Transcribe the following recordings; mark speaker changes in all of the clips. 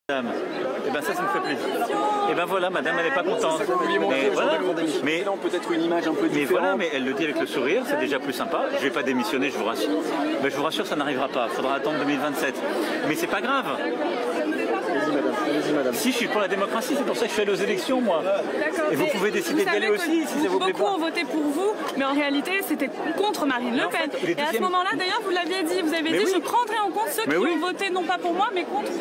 Speaker 1: Madame, eh ben ça me fait plaisir. Et ben voilà, madame, elle n'est pas contente. Mais
Speaker 2: peut-être une image un peu différente.
Speaker 1: Mais voilà, mais elle le dit avec le sourire, c'est déjà plus sympa. Je vais pas démissionner, je vous rassure. Mais je vous rassure, ça n'arrivera pas. Il faudra attendre 2027. Mais c'est pas grave.
Speaker 2: Allez-y, madame.
Speaker 1: Si je suis pour la démocratie, c'est pour ça que je suis allé aux élections, moi. Et vous pouvez décider d'y aller aussi, si ça vous plaît pas.
Speaker 3: Beaucoup ont voté pour vous, mais en réalité, c'était contre Marine Le Pen. Et à ce moment-là, d'ailleurs, vous l'aviez dit, vous avez dit, je prendrai en compte ceux qui ont voté non pas pour moi, mais contre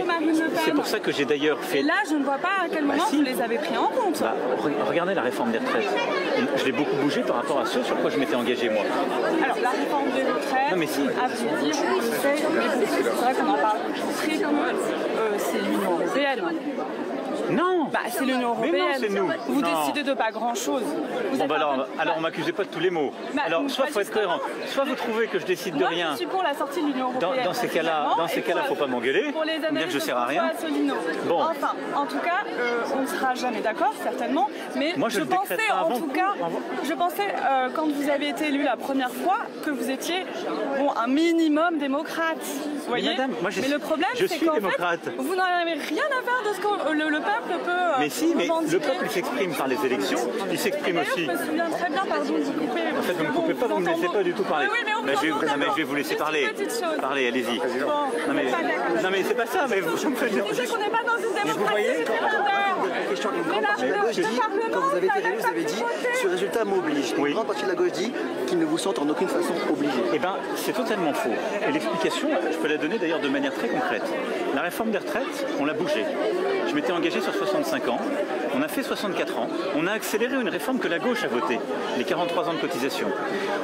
Speaker 3: Marine Le Pen.
Speaker 1: C'est pour ça que j'ai d'ailleurs fait...
Speaker 3: Et là, je ne vois pas à quel moment vous les avez pris en compte.
Speaker 1: Regardez la réforme des retraites. Je l'ai beaucoup bougé par rapport à ce sur quoi je m'étais engagé, moi.
Speaker 3: Alors, la réforme des retraites,
Speaker 1: non, mais si.
Speaker 3: à vrai dire, c'est vrai qu'on en parle très peu. C'est l'Union européenne.
Speaker 1: Non.
Speaker 3: Bah, c'est l'Union européenne.
Speaker 1: Mais non, c'est nous.
Speaker 3: Vous décidez de pas grand-chose.
Speaker 1: Bon, bah alors m'accusez pas de tous les mots. Alors, soit faut être cohérent, soit vous trouvez que je décide de rien.
Speaker 3: Je suis pour la sortie de l'Union européenne.
Speaker 1: Dans ces cas-là, faut pas m'engueuler.
Speaker 3: Pour les
Speaker 1: dire que je sers à rien.
Speaker 3: Bon. Enfin, en tout cas, on ne sera jamais d'accord, certainement. Mais
Speaker 1: moi,
Speaker 3: je pensais, quand vous avez été élu la première fois, que vous étiez un minimum démocrate. Vous voyez.
Speaker 1: Mais madame, moi,
Speaker 3: mais le problème, c'est qu'en fait, vous n'en avez rien à faire de ce que le peuple peut.
Speaker 1: Mais si, mais le peuple s'exprime par les élections, il s'exprime aussi.
Speaker 3: Je me souviens très bien, pardon, de vous couper.
Speaker 1: En fait, vous ne me coupez pas, vous ne me laissez pas du tout parler.
Speaker 3: Mais
Speaker 1: je vais vous laisser parler. Parlez, allez-y. Non mais c'est pas ça, mais vous me faites...
Speaker 3: Je disais qu'on n'est pas dans une démocratie
Speaker 2: Quand vous avez été réélu, vous avez dit « ce résultat m'oblige ». Une grande partie de la gauche dit qu'ils ne vous sentent en aucune façon obligés.
Speaker 1: Eh bien, c'est totalement faux. Et l'explication, je peux la donner d'ailleurs de manière très concrète. La réforme des retraites, on l'a bougée. Je m'étais engagé sur 65 ans, on a fait 64 ans, on a accéléré une réforme que la gauche a votée, les 43 ans de cotisation.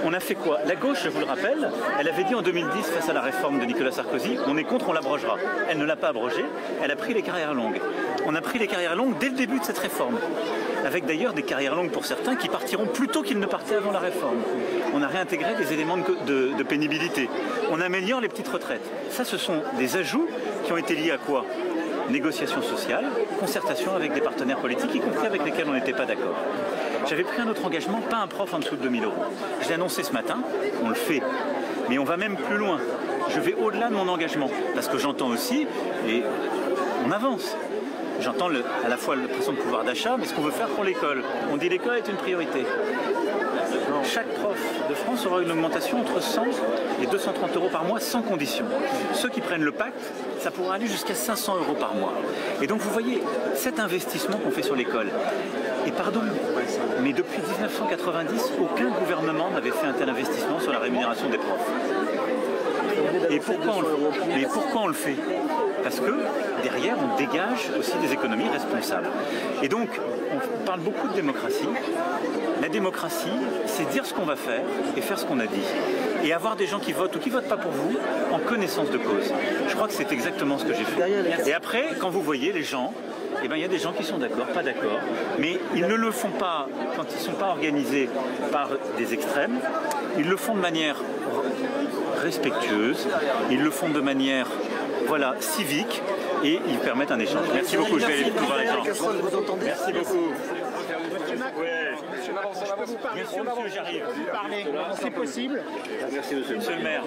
Speaker 1: On a fait quoi? La gauche, je vous le rappelle, elle avait dit en 2010 face à la réforme de Nicolas Sarkozy, on est contre, on l'abrogera. Elle ne l'a pas abrogée, elle a pris les carrières longues. On a pris les carrières longues dès le début de cette réforme, avec d'ailleurs des carrières longues pour certains qui partiront plus tôt qu'ils ne partaient avant la réforme. On a réintégré des éléments de pénibilité. On améliore les petites retraites. Ça, ce sont des ajouts qui ont été liés à quoi? Négociation sociale, concertation avec des partenaires politiques, y compris avec lesquels on n'était pas d'accord. J'avais pris un autre engagement, pas un prof en dessous de 2 000 €. Je l'ai annoncé ce matin, on le fait. Mais on va même plus loin. Je vais au-delà de mon engagement, parce que j'entends aussi, et on avance. J'entends à la fois la pression de pouvoir d'achat, mais ce qu'on veut faire pour l'école. On dit l'école est une priorité. Chaque prof de France aura une augmentation entre 100 et 230 € par mois sans condition. Ceux qui prennent le pacte, ça pourra aller jusqu'à 500 € par mois. Et donc vous voyez, cet investissement qu'on fait sur l'école, et pardon, mais depuis 1990, aucun gouvernement n'avait fait un tel investissement sur la rémunération des profs. Et pourquoi on le fait? Parce que derrière, on dégage aussi des économies responsables. Et donc, on parle beaucoup de démocratie. La démocratie, c'est dire ce qu'on va faire et faire ce qu'on a dit. Et avoir des gens qui votent ou qui ne votent pas pour vous en connaissance de cause. Je crois que c'est exactement ce que j'ai fait. Et après, quand vous voyez les gens, eh ben, il y a des gens qui sont d'accord, pas d'accord, mais ils ne le font pas quand ils ne sont pas organisés par des extrêmes. Ils le font de manière respectueuse, ils le font de manière civique et ils permettent un échange. Merci beaucoup, je vais aller voir les gens. Merci beaucoup. Monsieur, j'arrive.
Speaker 4: C'est possible.
Speaker 1: Merci monsieur le maire.